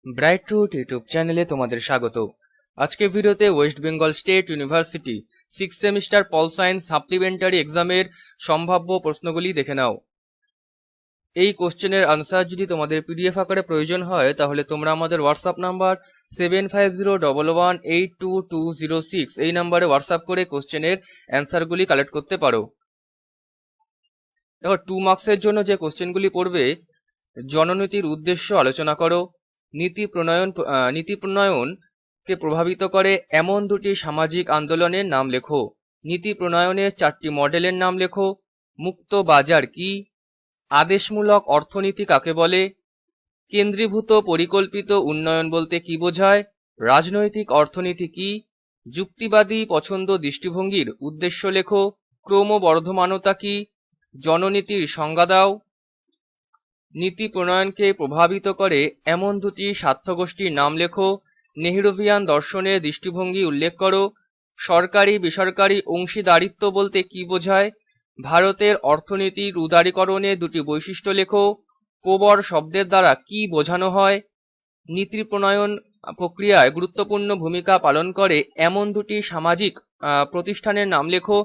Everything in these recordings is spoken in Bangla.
ব্রাইট রুট ইউটিউব চ্যানেলে তোমাদের স্বাগত। আজকে ভিডিওতে West Bengal state university 6th semester pol science supplementary এক্সামের সম্ভাব্য প্রশ্নগুলি দেখে নাও। এই কোশ্চেনের আনসার যদি তোমাদের পিডিএফ আকারে প্রয়োজন হয় তাহলে তোমরা আমাদের হোয়াটসঅ্যাপ নাম্বার 7501182206 এই নাম্বারে হোয়াটসঅ্যাপ করে কোশ্চেনের অ্যান্সারগুলি কালেক্ট করতে পারো। দেখো 2 মার্কসের জন্য যে কোশ্চেনগুলি পড়বে, জননীতির উদ্দেশ্য আলোচনা করো, নীতি প্রণয়নকে প্রভাবিত করে এমন দুটি সামাজিক আন্দোলনের নাম লেখো, নীতি প্রণয়নের 4টি মডেলের নাম লেখো, মুক্ত বাজার কি, আদেশমূলক অর্থনীতি কাকে বলে, কেন্দ্রীভূত পরিকল্পিত উন্নয়ন বলতে কি বোঝায়, রাজনৈতিক অর্থনীতি কি, যুক্তিবাদী পছন্দ দৃষ্টিভঙ্গির উদ্দেশ্য লেখো, ক্রমবর্ধমানতা কি, জননীতির সংজ্ঞা দাও। নীতি প্রণয়নকে প্রভাবিত করে এমন দুটি স্বার্থগোষ্ঠীর নাম লেখো, নেহরুভিয়ান দর্শনের দৃষ্টিভঙ্গি উল্লেখ করো, সরকারি বেসরকারি অংশীদারিত্ব বলতে কি বোঝায়, ভারতের অর্থনীতির উদারীকরণের দুটি বৈশিষ্ট্য লেখো, প্রবর শব্দের দ্বারা কি বোঝানো হয়, নীতি প্রণয়ন প্রক্রিয়ায় গুরুত্বপূর্ণ ভূমিকা পালন করে এমন দুটি সামাজিক প্রতিষ্ঠানের নাম লেখো,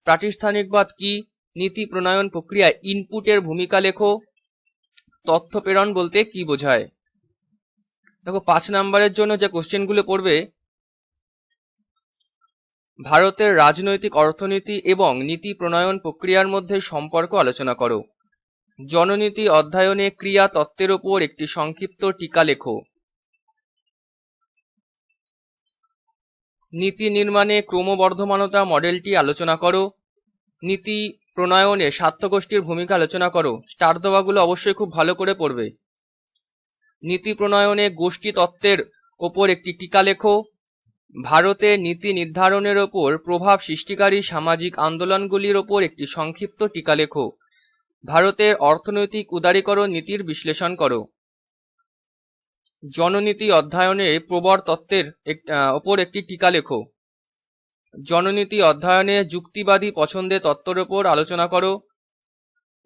প্রাতিষ্ঠানিকবাদ কি, নীতি প্রণয়ন প্রক্রিয়ায় ইনপুটের ভূমিকা লেখো, তথ্য প্রেরণ বলতে কি বোঝায়। দেখো 5 নম্বরের জন্য যে কোশ্চেনগুলো পড়বে, ভারতের রাজনৈতিক অর্থনীতি এবং নীতি প্রণয়ন প্রক্রিয়ার মধ্যে সম্পর্ক আলোচনা করো, জননীতি অধ্যয়নে ক্রিয়া তত্ত্বের উপর একটি সংক্ষিপ্ত টিকা লেখো, নীতি নির্মাণে ক্রমবর্ধমানতা মডেলটি আলোচনা করো, নীতি প্রণয়নে স্বার্থগোষ্ঠীর ভূমিকা আলোচনা করো। স্টার দেওয়াগুলো অবশ্যই খুব ভালো করে পড়বে। নীতি প্রণয়নে গোষ্ঠী তত্ত্বের ওপর একটি টিকা লেখো, ভারতে নীতি নির্ধারণের ওপর প্রভাব সৃষ্টিকারী সামাজিক আন্দোলনগুলির ওপর একটি সংক্ষিপ্ত টিকা লেখো, ভারতের অর্থনৈতিক উদারীকরণ নীতির বিশ্লেষণ করো। জননীতি অধ্যয়নে প্রবর তত্ত্বের ওপর একটি টিকা লেখো, জননীতি অধ্যয়নে যুক্তিবাদী পছন্দের তত্ত্বের ওপর আলোচনা করো।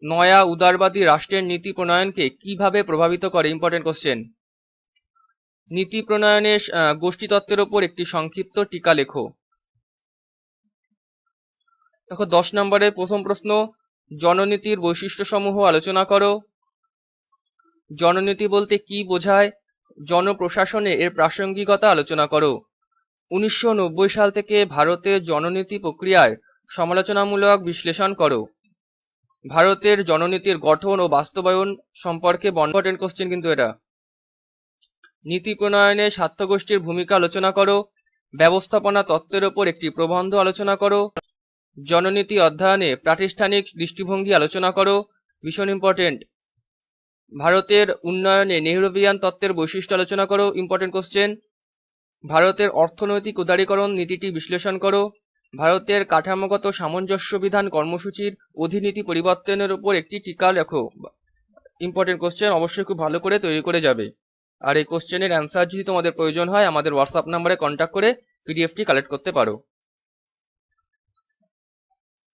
নয়া উদারবাদী রাষ্ট্রের নীতি প্রণয়নকে কিভাবে প্রভাবিত করে, ইম্পর্টেন্ট কোশ্চেন। নীতি প্রণয়নে গোষ্ঠী তত্ত্বের ওপর একটি সংক্ষিপ্ত টিকা লেখো। দেখো 10 নম্বরের প্রথম প্রশ্ন, জননীতির বৈশিষ্ট্যসমূহ আলোচনা করো। জননীতি বলতে কি বোঝায়, জনপ্রশাসনে এর প্রাসঙ্গিকতা আলোচনা করো। 1990 সাল থেকে ভারতের জননীতি প্রক্রিয়ার সমালোচনামূলক বিশ্লেষণ করো। ভারতের জননীতির গঠন ও বাস্তবায়ন সম্পর্কে ইম্পর্টেন্ট কোশ্চেন কিন্তু এটা। নীতি প্রণয়নে স্বার্থগোষ্ঠীর ভূমিকা আলোচনা করো। ব্যবস্থাপনা তত্ত্বের ওপর একটি প্রবন্ধ আলোচনা করো। জননীতি অধ্যয়নে প্রাতিষ্ঠানিক দৃষ্টিভঙ্গি আলোচনা করো, ভীষণ ইম্পর্টেন্ট। ভারতের উন্নয়নে নেহরুভিয়ান তত্ত্বের বৈশিষ্ট্য আলোচনা করো, ইম্পর্টেন্ট কোশ্চেন। ভারতের অর্থনৈতিক উদারীকরণ নীতিটি বিশ্লেষণ করো। ভারতের কাঠামোগত সামঞ্জস্য বিধান কর্মসূচির অধিনীতি পরিবর্তনের উপর একটি টিকা লেখো, ইম্পর্টেন্ট কোশ্চেন, অবশ্যই খুব ভালো করে তৈরি করে যাবে। আর এই কোশ্চেনের অ্যান্সার যদি তোমাদের প্রয়োজন হয় আমাদের হোয়াটসঅ্যাপ নাম্বারে কন্ট্যাক্ট করে পিডিএফটি কালেক্ট করতে পারো।